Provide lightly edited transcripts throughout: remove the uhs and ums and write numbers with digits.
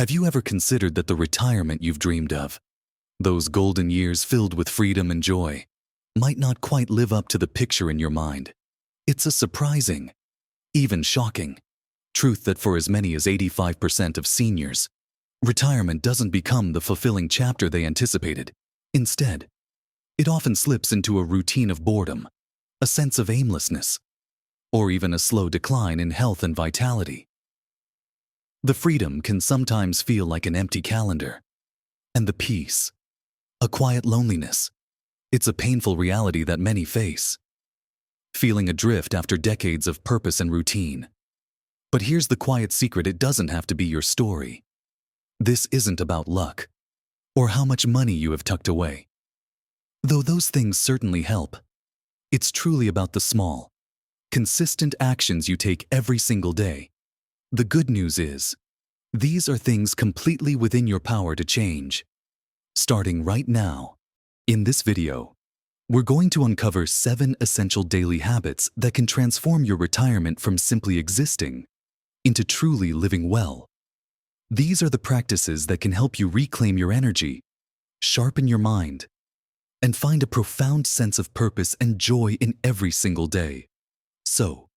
Have you ever considered that the retirement you've dreamed of, those golden years filled with freedom and joy, might not quite live up to the picture in your mind? It's a surprising, even shocking, truth that for as many as 85% of seniors, retirement doesn't become the fulfilling chapter they anticipated. Instead, it often slips into a routine of boredom, a sense of aimlessness, or even a slow decline in health and vitality. The freedom can sometimes feel like an empty calendar, and the peace, a quiet loneliness. It's a painful reality that many face, feeling adrift after decades of purpose and routine. But here's the quiet secret: it doesn't have to be your story. This isn't about luck, or how much money you have tucked away. Though those things certainly help, it's truly about the small, consistent actions you take every single day. The good news is, these are things completely within your power to change. Starting right now, in this video, we're going to uncover 7 essential daily habits that can transform your retirement from simply existing into truly living well. These are the practices that can help you reclaim your energy, sharpen your mind, and find a profound sense of purpose and joy in every single day. So,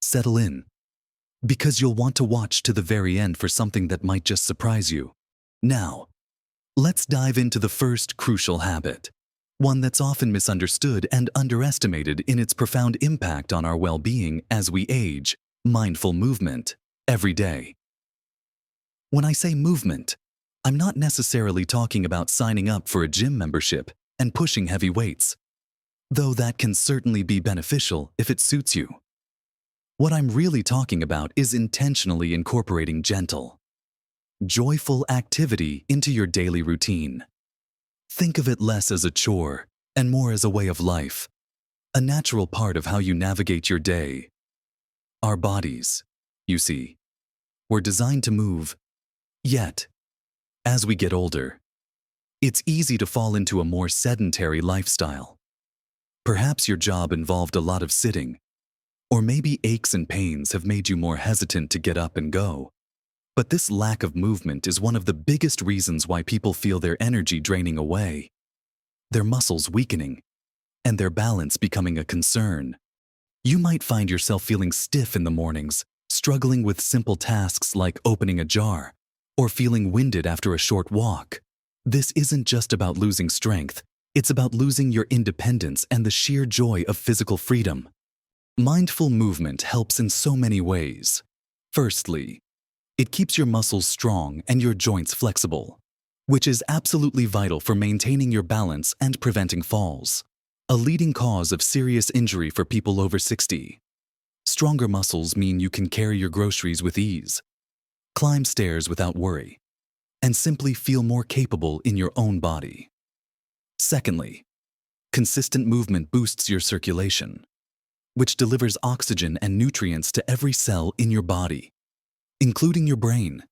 settle in, because you'll want to watch to the very end for something that might just surprise you. Now, let's dive into the first crucial habit, one that's often misunderstood and underestimated in its profound impact on our well-being as we age: mindful movement every day. When I say movement, I'm not necessarily talking about signing up for a gym membership and pushing heavy weights, though that can certainly be beneficial if it suits you. What I'm really talking about is intentionally incorporating gentle, joyful activity into your daily routine. Think of it less as a chore and more as a way of life, a natural part of how you navigate your day. Our bodies, you see, were designed to move. Yet, as we get older, it's easy to fall into a more sedentary lifestyle. Perhaps your job involved a lot of sitting, or maybe aches and pains have made you more hesitant to get up and go. But this lack of movement is one of the biggest reasons why people feel their energy draining away, their muscles weakening, and their balance becoming a concern. You might find yourself feeling stiff in the mornings, struggling with simple tasks like opening a jar, or feeling winded after a short walk. This isn't just about losing strength, it's about losing your independence and the sheer joy of physical freedom. Mindful movement helps in so many ways. Firstly, it keeps your muscles strong and your joints flexible, which is absolutely vital for maintaining your balance and preventing falls, a leading cause of serious injury for people over 60. Stronger muscles mean you can carry your groceries with ease, climb stairs without worry, and simply feel more capable in your own body. Secondly, consistent movement boosts your circulation, which delivers oxygen and nutrients to every cell in your body, including your brain.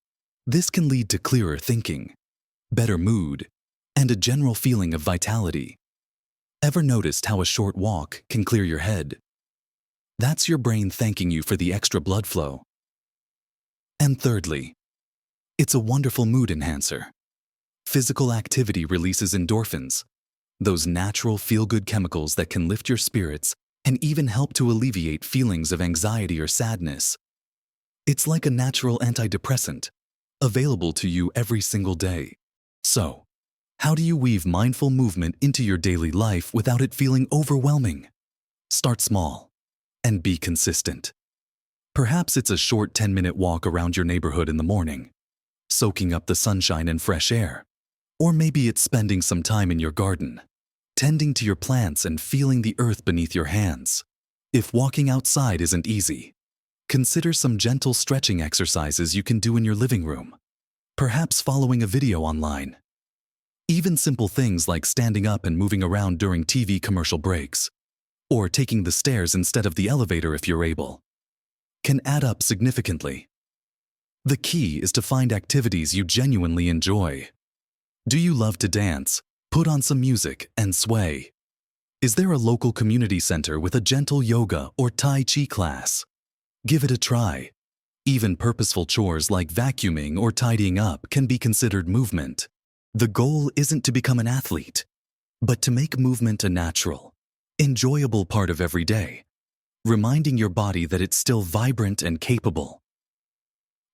This can lead to clearer thinking, better mood, and a general feeling of vitality. Ever noticed how a short walk can clear your head? That's your brain thanking you for the extra blood flow. And thirdly, it's a wonderful mood enhancer. Physical activity releases endorphins, those natural feel-good chemicals that can lift your spirits and even help to alleviate feelings of anxiety or sadness. It's like a natural antidepressant, available to you every single day. So, how do you weave mindful movement into your daily life without it feeling overwhelming? Start small and be consistent. Perhaps it's a short 10-minute walk around your neighborhood in the morning, soaking up the sunshine and fresh air. Or maybe it's spending some time in your garden, tending to your plants and feeling the earth beneath your hands. If walking outside isn't easy, consider some gentle stretching exercises you can do in your living room, perhaps following a video online. Even simple things like standing up and moving around during TV commercial breaks, or taking the stairs instead of the elevator if you're able, can add up significantly. The key is to find activities you genuinely enjoy. Do you love to dance? Put on some music and sway. Is there a local community center with a gentle yoga or Tai Chi class? Give it a try. Even purposeful chores like vacuuming or tidying up can be considered movement. The goal isn't to become an athlete, but to make movement a natural, enjoyable part of every day, reminding your body that it's still vibrant and capable.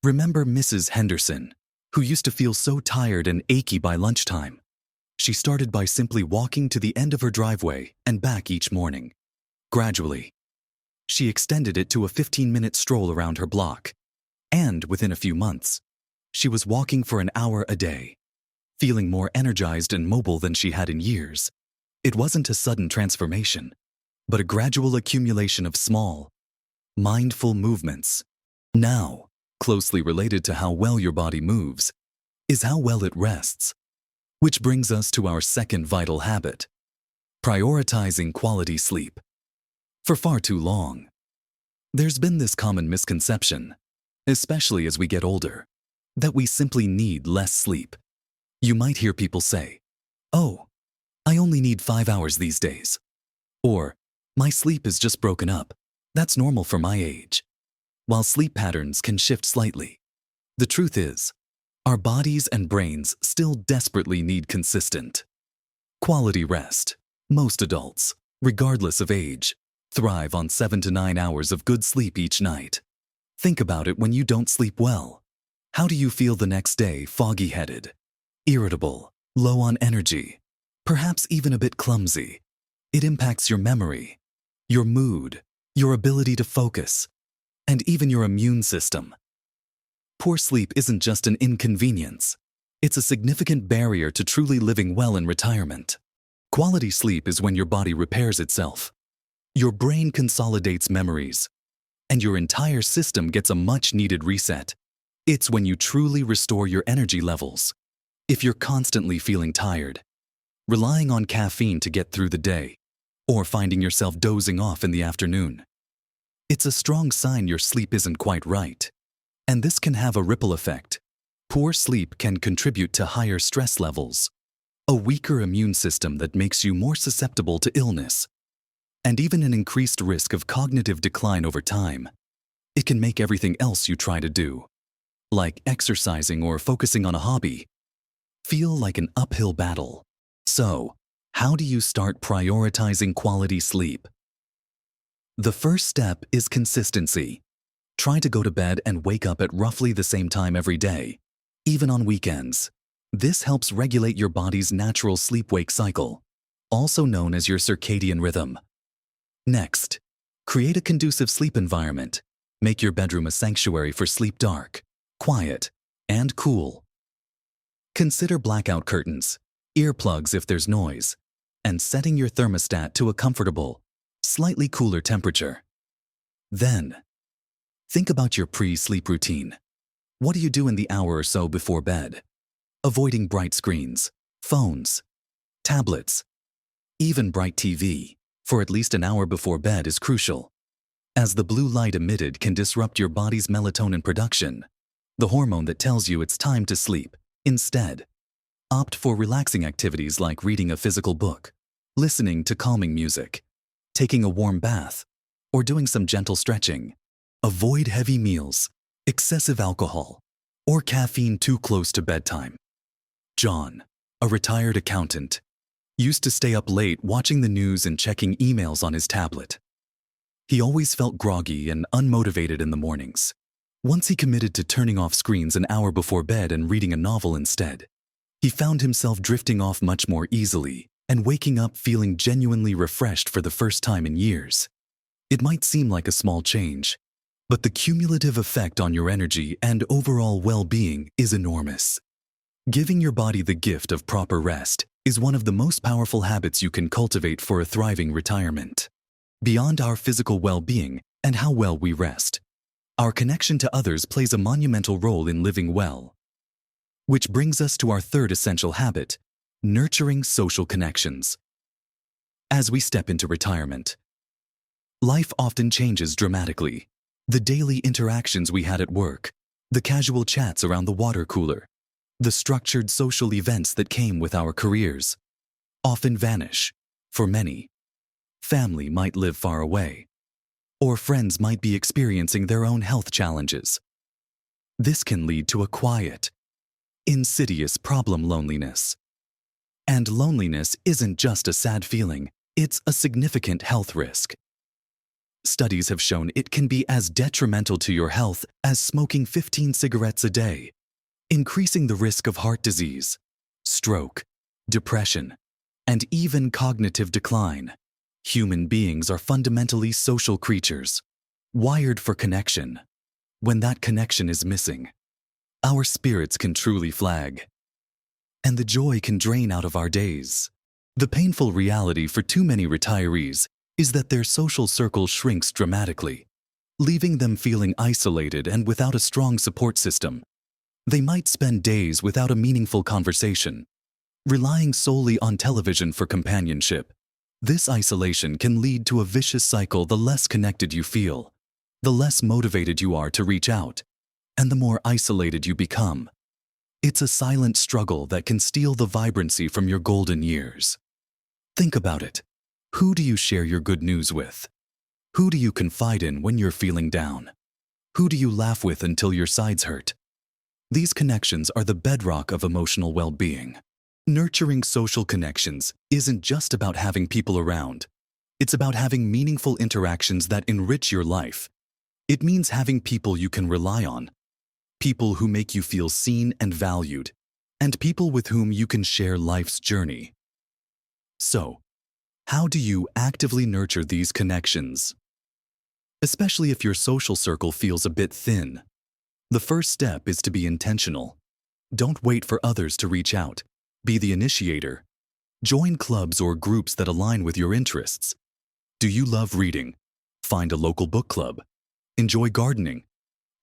Remember Mrs. Henderson, who used to feel so tired and achy by lunchtime. She started by simply walking to the end of her driveway and back each morning. Gradually, she extended it to a 15-minute stroll around her block, and within a few months, she was walking for an hour a day, feeling more energized and mobile than she had in years. It wasn't a sudden transformation, but a gradual accumulation of small, mindful movements. Now, closely related to how well your body moves, is how well it rests. Which brings us to our second vital habit, prioritizing quality sleep. For far too long, there's been this common misconception, especially as we get older, that we simply need less sleep. You might hear people say, "Oh, I only need 5 hours these days." Or, "My sleep is just broken up. That's normal for my age." While sleep patterns can shift slightly, the truth is, our bodies and brains still desperately need consistent, quality rest. Most adults, regardless of age, thrive on 7 to 9 hours of good sleep each night. Think about it when you don't sleep well. How do you feel the next day? Foggy-headed, irritable, low on energy, perhaps even a bit clumsy. It impacts your memory, your mood, your ability to focus, and even your immune system. Poor sleep isn't just an inconvenience. It's a significant barrier to truly living well in retirement. Quality sleep is when your body repairs itself, your brain consolidates memories, and your entire system gets a much-needed reset. It's when you truly restore your energy levels. If you're constantly feeling tired, relying on caffeine to get through the day, or finding yourself dozing off in the afternoon, it's a strong sign your sleep isn't quite right. And this can have a ripple effect. Poor sleep can contribute to higher stress levels, a weaker immune system that makes you more susceptible to illness, and even an increased risk of cognitive decline over time. It can make everything else you try to do, like exercising or focusing on a hobby, feel like an uphill battle. So, how do you start prioritizing quality sleep? The first step is consistency. Try to go to bed and wake up at roughly the same time every day, even on weekends. This helps regulate your body's natural sleep-wake cycle, also known as your circadian rhythm. Next, create a conducive sleep environment. Make your bedroom a sanctuary for sleep, dark, quiet, and cool. Consider blackout curtains, earplugs if there's noise, and setting your thermostat to a comfortable, slightly cooler temperature. Then, think about your pre-sleep routine. What do you do in the hour or so before bed? Avoiding bright screens, phones, tablets, even bright TV, for at least an hour before bed is crucial, as the blue light emitted can disrupt your body's melatonin production, the hormone that tells you it's time to sleep. Instead, opt for relaxing activities like reading a physical book, listening to calming music, taking a warm bath, or doing some gentle stretching. Avoid heavy meals, excessive alcohol, or caffeine too close to bedtime. John, a retired accountant, used to stay up late watching the news and checking emails on his tablet. He always felt groggy and unmotivated in the mornings. Once he committed to turning off screens an hour before bed and reading a novel instead, he found himself drifting off much more easily and waking up feeling genuinely refreshed for the first time in years. It might seem like a small change, but the cumulative effect on your energy and overall well-being is enormous. Giving your body the gift of proper rest is one of the most powerful habits you can cultivate for a thriving retirement. Beyond our physical well-being and how well we rest, our connection to others plays a monumental role in living well. Which brings us to our third essential habit, nurturing social connections. As we step into retirement, life often changes dramatically. The daily interactions we had at work, the casual chats around the water cooler, the structured social events that came with our careers, often vanish. For many, family might live far away, or friends might be experiencing their own health challenges. This can lead to a quiet, insidious problem loneliness. And loneliness isn't just a sad feeling, it's a significant health risk. Studies have shown it can be as detrimental to your health as smoking 15 cigarettes a day, increasing the risk of heart disease, stroke, depression, and even cognitive decline. Human beings are fundamentally social creatures, wired for connection. When that connection is missing, our spirits can truly flag, and the joy can drain out of our days. The painful reality for too many retirees is that their social circle shrinks dramatically, leaving them feeling isolated and without a strong support system. They might spend days without a meaningful conversation, relying solely on television for companionship. This isolation can lead to a vicious cycle. The less connected you feel, the less motivated you are to reach out, and the more isolated you become. It's a silent struggle that can steal the vibrancy from your golden years. Think about it. Who do you share your good news with? Who do you confide in when you're feeling down? Who do you laugh with until your sides hurt? These connections are the bedrock of emotional well-being. Nurturing social connections isn't just about having people around. It's about having meaningful interactions that enrich your life. It means having people you can rely on, people who make you feel seen and valued, and people with whom you can share life's journey. So, how do you actively nurture these connections? Especially if your social circle feels a bit thin. The first step is to be intentional. Don't wait for others to reach out. Be the initiator. Join clubs or groups that align with your interests. Do you love reading? Find a local book club. Enjoy gardening?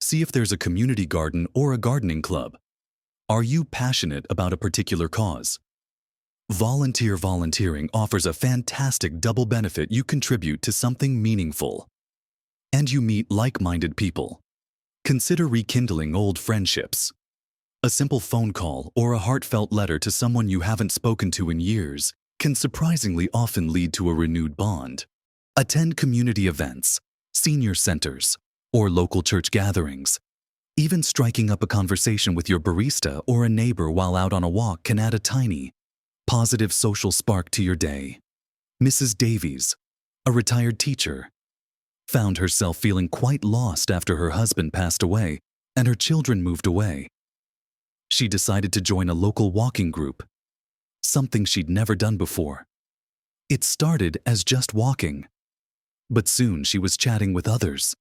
See if there's a community garden or a gardening club. Are you passionate about a particular cause? Volunteering offers a fantastic double benefit. You contribute to something meaningful, and you meet like-minded people. Consider rekindling old friendships. A simple phone call or a heartfelt letter to someone you haven't spoken to in years can surprisingly often lead to a renewed bond. Attend community events, senior centers, or local church gatherings. Even striking up a conversation with your barista or a neighbor while out on a walk can add a tiny, positive social spark to your day. Mrs. Davies, a retired teacher, found herself feeling quite lost after her husband passed away and her children moved away. She decided to join a local walking group, something she'd never done before. It started as just walking, but soon she was chatting with others,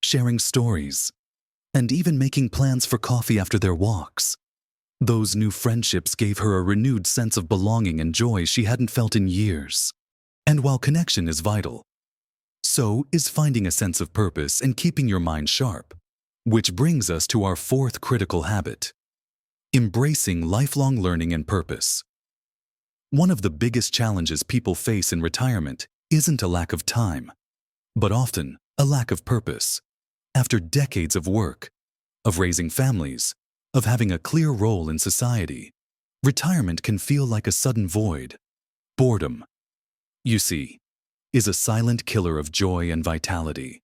sharing stories, and even making plans for coffee after their walks. Those new friendships gave her a renewed sense of belonging and joy she hadn't felt in years. And while connection is vital, so is finding a sense of purpose and keeping your mind sharp. Which brings us to our fourth critical habit: embracing lifelong learning and purpose. One of the biggest challenges people face in retirement isn't a lack of time, but often a lack of purpose. After decades of work, of raising families, of having a clear role in society, retirement can feel like a sudden void. Boredom, you see, is a silent killer of joy and vitality.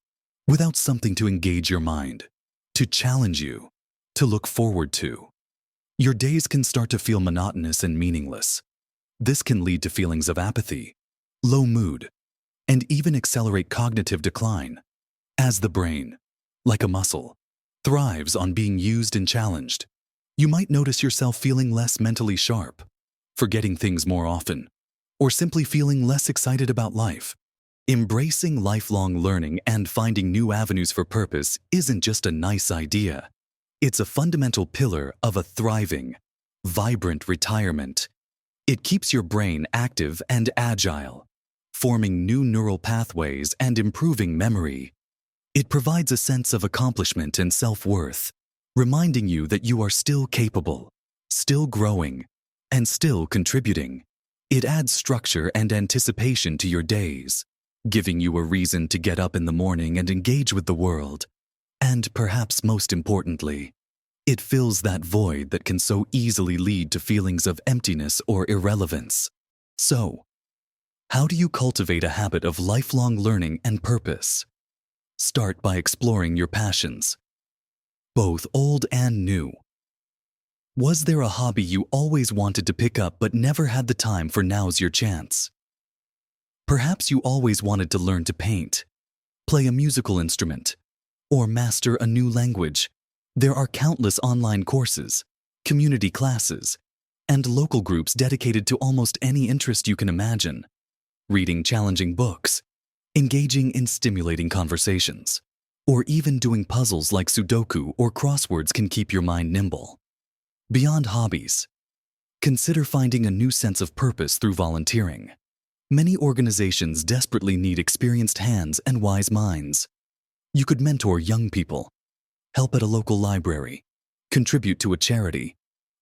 Without something to engage your mind, to challenge you, to look forward to, your days can start to feel monotonous and meaningless. This can lead to feelings of apathy, low mood, and even accelerate cognitive decline. As the brain, like a muscle, thrives on being used and challenged, you might notice yourself feeling less mentally sharp, forgetting things more often, or simply feeling less excited about life. Embracing lifelong learning and finding new avenues for purpose isn't just a nice idea. It's a fundamental pillar of a thriving, vibrant retirement. It keeps your brain active and agile, forming new neural pathways and improving memory. It provides a sense of accomplishment and self-worth, reminding you that you are still capable, still growing, and still contributing. It adds structure and anticipation to your days, giving you a reason to get up in the morning and engage with the world. And perhaps most importantly, it fills that void that can so easily lead to feelings of emptiness or irrelevance. So, how do you cultivate a habit of lifelong learning and purpose? Start by exploring your passions. both old and new. Was there a hobby you always wanted to pick up but never had the time for? Now's your chance. Perhaps you always wanted to learn to paint, play a musical instrument, or master a new language. There are countless online courses, community classes, and local groups dedicated to almost any interest you can imagine. Reading challenging books, engaging in stimulating conversations, or even doing puzzles like Sudoku or crosswords can keep your mind nimble. Beyond hobbies, consider finding a new sense of purpose through volunteering. Many organizations desperately need experienced hands and wise minds. You could mentor young people, help at a local library, contribute to a charity,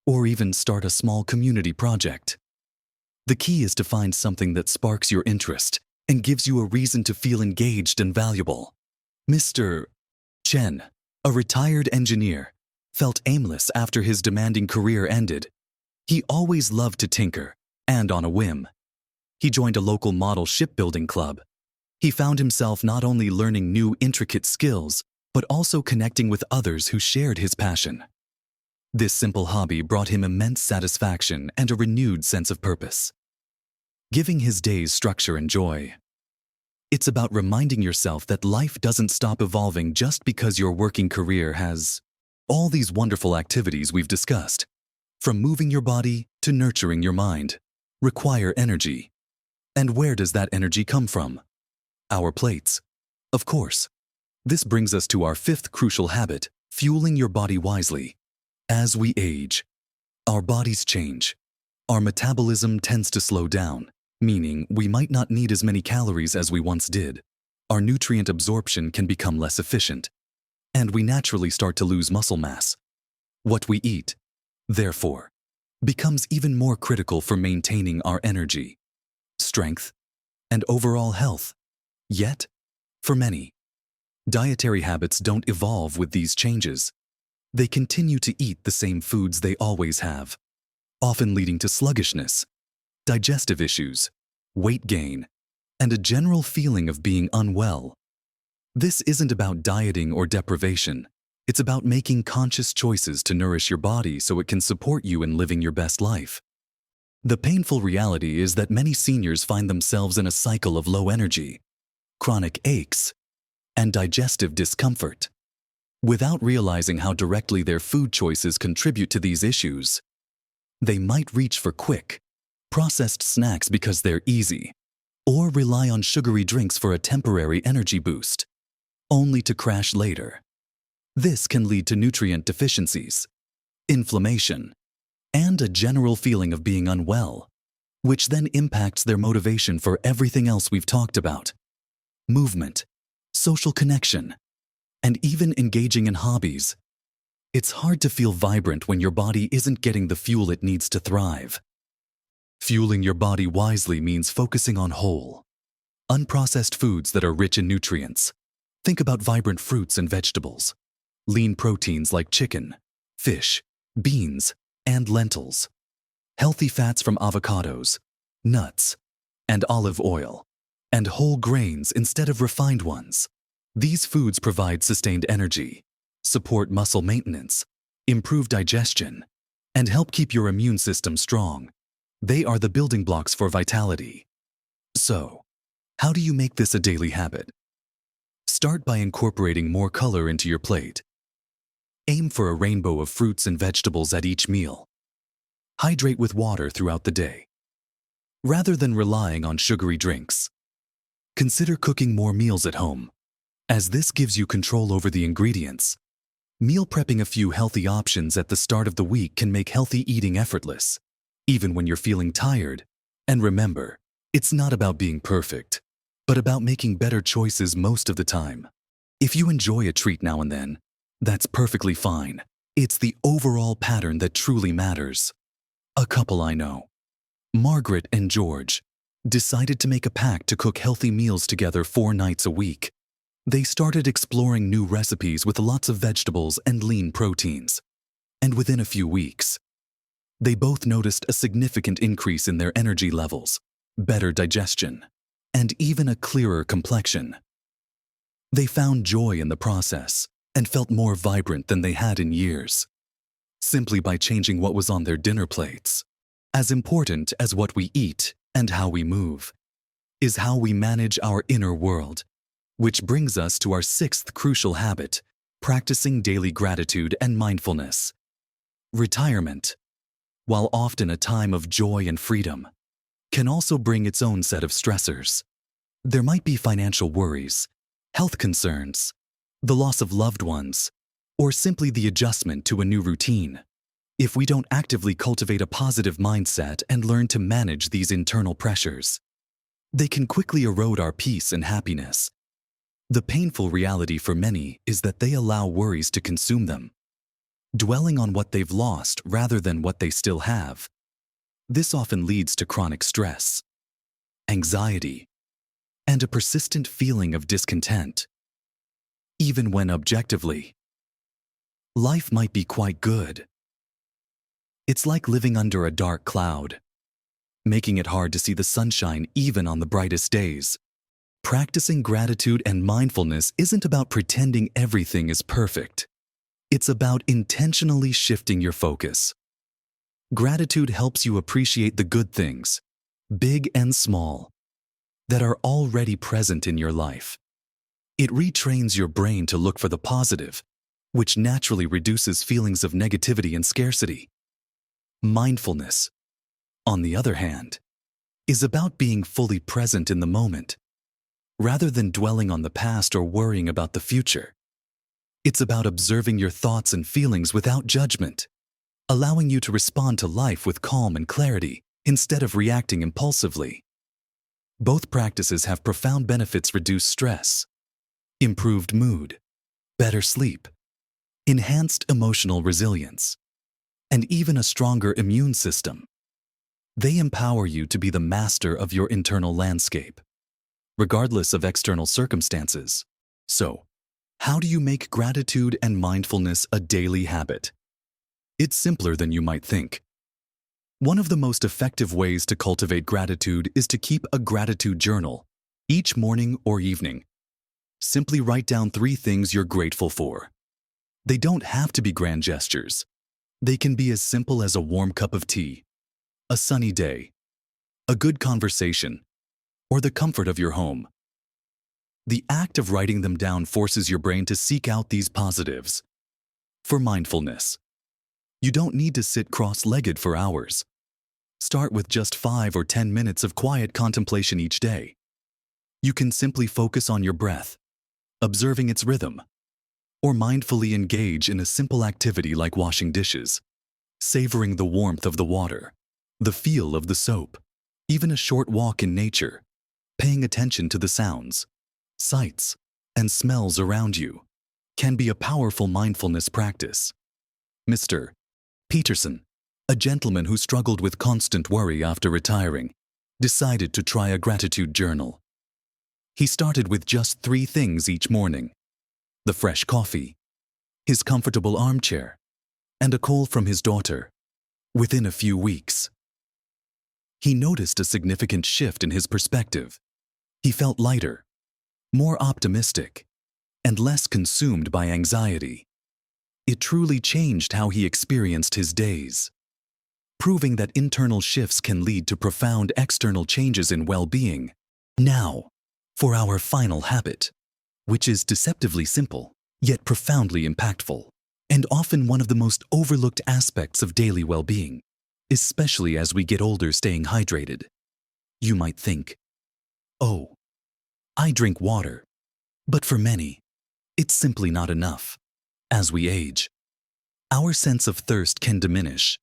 or even start a small community project. The key is to find something that sparks your interest and gives you a reason to feel engaged and valuable. Mr. Chen, a retired engineer, felt aimless after his demanding career ended. He always loved to tinker, and on a whim, he joined a local model shipbuilding club. He found himself not only learning new intricate skills, but also connecting with others who shared his passion. This simple hobby brought him immense satisfaction and a renewed sense of purpose, giving his days structure and joy. It's about reminding yourself that life doesn't stop evolving just because your working career has all these wonderful activities we've discussed, from moving your body to nurturing your mind, require energy. And where does that energy come from? Our plates. Of course. This brings us to our fifth crucial habit, fueling your body wisely. As we age, our bodies change. Our metabolism tends to slow down, meaning we might not need as many calories as we once did. Our nutrient absorption can become less efficient, and we naturally start to lose muscle mass. What we eat, therefore, becomes even more critical for maintaining our energy, strength, and overall health. Yet, for many, dietary habits don't evolve with these changes. They continue to eat the same foods they always have, often leading to sluggishness, digestive issues, weight gain, and a general feeling of being unwell. This isn't about dieting or deprivation. It's about making conscious choices to nourish your body so it can support you in living your best life. The painful reality is that many seniors find themselves in a cycle of low energy, chronic aches, and digestive discomfort. Without realizing how directly their food choices contribute to these issues, they might reach for quick, processed snacks because they're easy, or rely on sugary drinks for a temporary energy boost, only to crash later. This can lead to nutrient deficiencies, inflammation, and a general feeling of being unwell, which then impacts their motivation for everything else we've talked about: movement, social connection, and even engaging in hobbies. It's hard to feel vibrant when your body isn't getting the fuel it needs to thrive. Fueling your body wisely means focusing on whole, unprocessed foods that are rich in nutrients. Think about vibrant fruits and vegetables, lean proteins like chicken, fish, beans, and lentils, healthy fats from avocados, nuts, and olive oil, and whole grains instead of refined ones. These foods provide sustained energy, support muscle maintenance, improve digestion, and help keep your immune system strong. They are the building blocks for vitality. So, how do you make this a daily habit? Start by incorporating more color into your plate. Aim for a rainbow of fruits and vegetables at each meal. Hydrate with water throughout the day. Rather than relying on sugary drinks, consider cooking more meals at home, as this gives you control over the ingredients. Meal prepping a few healthy options at the start of the week can make healthy eating effortless, even when you're feeling tired. And remember, it's not about being perfect, but about making better choices most of the time. If you enjoy a treat now and then, that's perfectly fine. It's the overall pattern that truly matters. A couple I know, Margaret and George, decided to make a pact to cook healthy meals together 4 nights a week. They started exploring new recipes with lots of vegetables and lean proteins. And within a few weeks, they both noticed a significant increase in their energy levels, better digestion, and even a clearer complexion. They found joy in the process, and felt more vibrant than they had in years, simply by changing what was on their dinner plates. As important as what we eat and how we move is how we manage our inner world, which brings us to our sixth crucial habit: practicing daily gratitude and mindfulness. Retirement, while often a time of joy and freedom, can also bring its own set of stressors. There might be financial worries, health concerns, the loss of loved ones, or simply the adjustment to a new routine. If we don't actively cultivate a positive mindset and learn to manage these internal pressures, they can quickly erode our peace and happiness. The painful reality for many is that they allow worries to consume them, dwelling on what they've lost rather than what they still have. This often leads to chronic stress, anxiety, and a persistent feeling of discontent. Even when objectively, life might be quite good. It's like living under a dark cloud, making it hard to see the sunshine even on the brightest days. Practicing gratitude and mindfulness isn't about pretending everything is perfect. It's about intentionally shifting your focus. Gratitude helps you appreciate the good things, big and small, that are already present in your life. It retrains your brain to look for the positive, which naturally reduces feelings of negativity and scarcity. Mindfulness, on the other hand, is about being fully present in the moment, rather than dwelling on the past or worrying about the future. It's about observing your thoughts and feelings without judgment, allowing you to respond to life with calm and clarity instead of reacting impulsively. Both practices have profound benefits: reduced stress, improved mood, better sleep, enhanced emotional resilience, and even a stronger immune system. They empower you to be the master of your internal landscape, regardless of external circumstances. So, how do you make gratitude and mindfulness a daily habit? It's simpler than you might think. One of the most effective ways to cultivate gratitude is to keep a gratitude journal each morning or evening. Simply write down 3 things you're grateful for. They don't have to be grand gestures. They can be as simple as a warm cup of tea, a sunny day, a good conversation, or the comfort of your home. The act of writing them down forces your brain to seek out these positives. For mindfulness, you don't need to sit cross-legged for hours. Start with just 5 or 10 minutes of quiet contemplation each day. You can simply focus on your breath, observing its rhythm, or mindfully engage in a simple activity like washing dishes, savoring the warmth of the water, the feel of the soap. Even a short walk in nature, paying attention to the sounds, sights, and smells around you, can be a powerful mindfulness practice. Mr. Peterson, a gentleman who struggled with constant worry after retiring, decided to try a gratitude journal. He started with just 3 things each morning: the fresh coffee, his comfortable armchair, and a call from his daughter. Within a few weeks, he noticed a significant shift in his perspective. He felt lighter, more optimistic, and less consumed by anxiety. It truly changed how he experienced his days, proving that internal shifts can lead to profound external changes in well-being. Now, for our final habit, which is deceptively simple, yet profoundly impactful, and often one of the most overlooked aspects of daily well-being, especially as we get older: staying hydrated. You might think, oh, I drink water. But for many, it's simply not enough. As we age, our sense of thirst can diminish,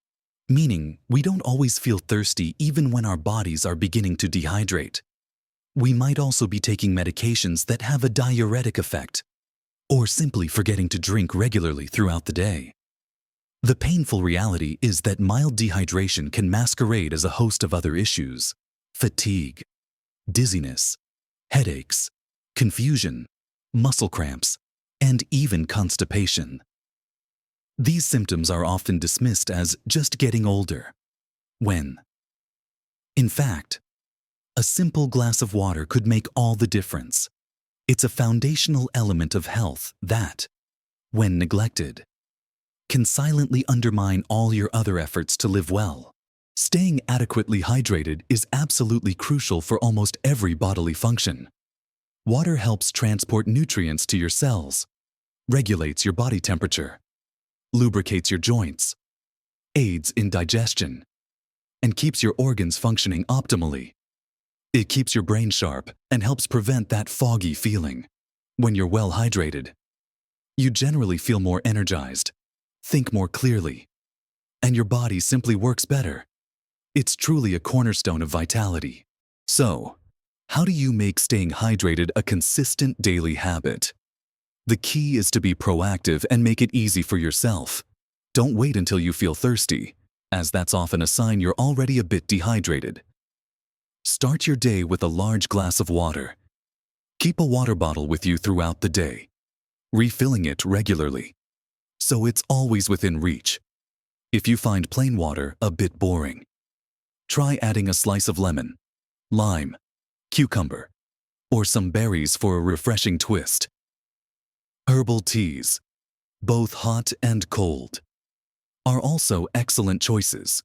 meaning we don't always feel thirsty even when our bodies are beginning to dehydrate. We might also be taking medications that have a diuretic effect, or simply forgetting to drink regularly throughout the day. The painful reality is that mild dehydration can masquerade as a host of other issues: fatigue, dizziness, headaches, confusion, muscle cramps, and even constipation. These symptoms are often dismissed as just getting older, when, in fact, a simple glass of water could make all the difference. It's a foundational element of health that, when neglected, can silently undermine all your other efforts to live well. Staying adequately hydrated is absolutely crucial for almost every bodily function. Water helps transport nutrients to your cells, regulates your body temperature, lubricates your joints, aids in digestion, and keeps your organs functioning optimally. It keeps your brain sharp and helps prevent that foggy feeling. When you're well hydrated, you generally feel more energized, think more clearly, and your body simply works better. It's truly a cornerstone of vitality. So, how do you make staying hydrated a consistent daily habit? The key is to be proactive and make it easy for yourself. Don't wait until you feel thirsty, as that's often a sign you're already a bit dehydrated. Start your day with a large glass of water. Keep a water bottle with you throughout the day, refilling it regularly, so it's always within reach. If you find plain water a bit boring, try adding a slice of lemon, lime, cucumber, or some berries for a refreshing twist. Herbal teas, both hot and cold, are also excellent choices.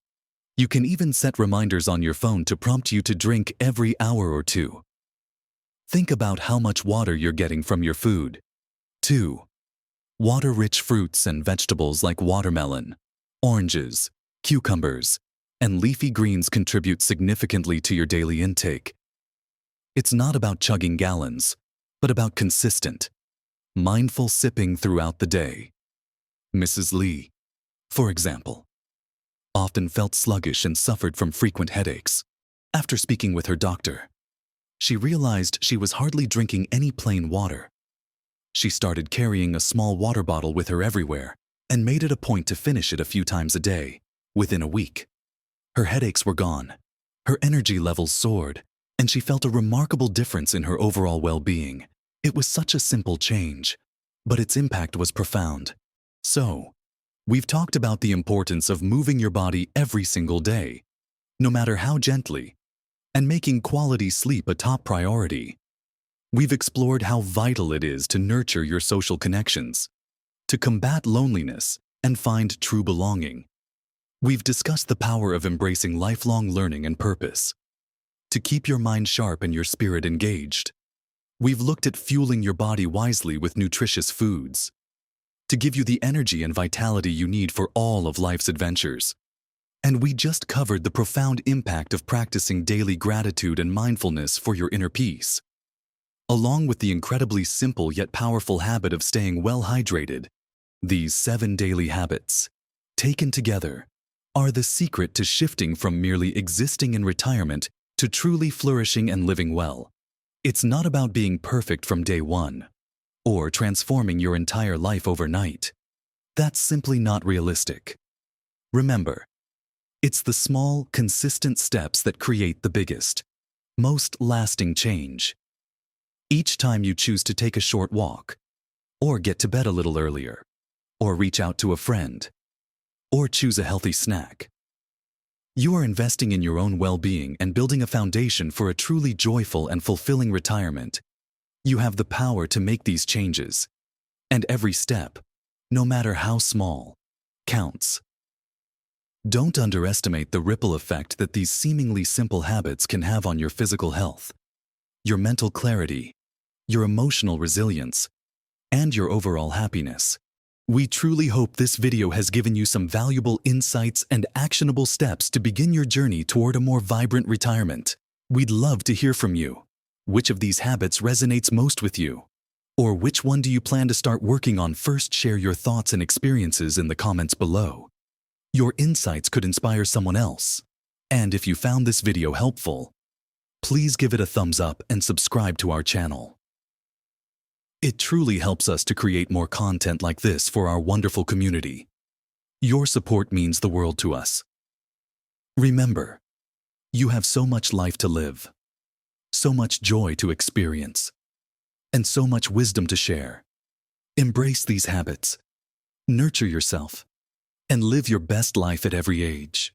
You can even set reminders on your phone to prompt you to drink every hour or two. Think about how much water you're getting from your food. 2. Water-rich fruits and vegetables like watermelon, oranges, cucumbers, and leafy greens contribute significantly to your daily intake. It's not about chugging gallons, but about consistent, mindful sipping throughout the day. Mrs. Lee, for example, often felt sluggish and suffered from frequent headaches. After speaking with her doctor, she realized she was hardly drinking any plain water. She started carrying a small water bottle with her everywhere and made it a point to finish it a few times a day. Within a week, her headaches were gone, her energy levels soared, and she felt a remarkable difference in her overall well-being. It was such a simple change, but its impact was profound. So, we've talked about the importance of moving your body every single day, no matter how gently, and making quality sleep a top priority. We've explored how vital it is to nurture your social connections, to combat loneliness and find true belonging. We've discussed the power of embracing lifelong learning and purpose, to keep your mind sharp and your spirit engaged. We've looked at fueling your body wisely with nutritious foods, to give you the energy and vitality you need for all of life's adventures. And we just covered the profound impact of practicing daily gratitude and mindfulness for your inner peace. Along with the incredibly simple yet powerful habit of staying well hydrated, these 7 daily habits, taken together, are the secret to shifting from merely existing in retirement to truly flourishing and living well. It's not about being perfect from day one, or transforming your entire life overnight. That's simply not realistic. Remember, it's the small, consistent steps that create the biggest, most lasting change. Each time you choose to take a short walk, or get to bed a little earlier, or reach out to a friend, or choose a healthy snack, you are investing in your own well-being and building a foundation for a truly joyful and fulfilling retirement. You have the power to make these changes, and every step, no matter how small, counts. Don't underestimate the ripple effect that these seemingly simple habits can have on your physical health, your mental clarity, your emotional resilience, and your overall happiness. We truly hope this video has given you some valuable insights and actionable steps to begin your journey toward a more vibrant retirement. We'd love to hear from you. Which of these habits resonates most with you? Or which one do you plan to start working on first? Share your thoughts and experiences in the comments below. Your insights could inspire someone else. And if you found this video helpful, please give it a thumbs up and subscribe to our channel. It truly helps us to create more content like this for our wonderful community. Your support means the world to us. Remember, you have so much life to live, so much joy to experience, and so much wisdom to share. Embrace these habits, nurture yourself, and live your best life at every age.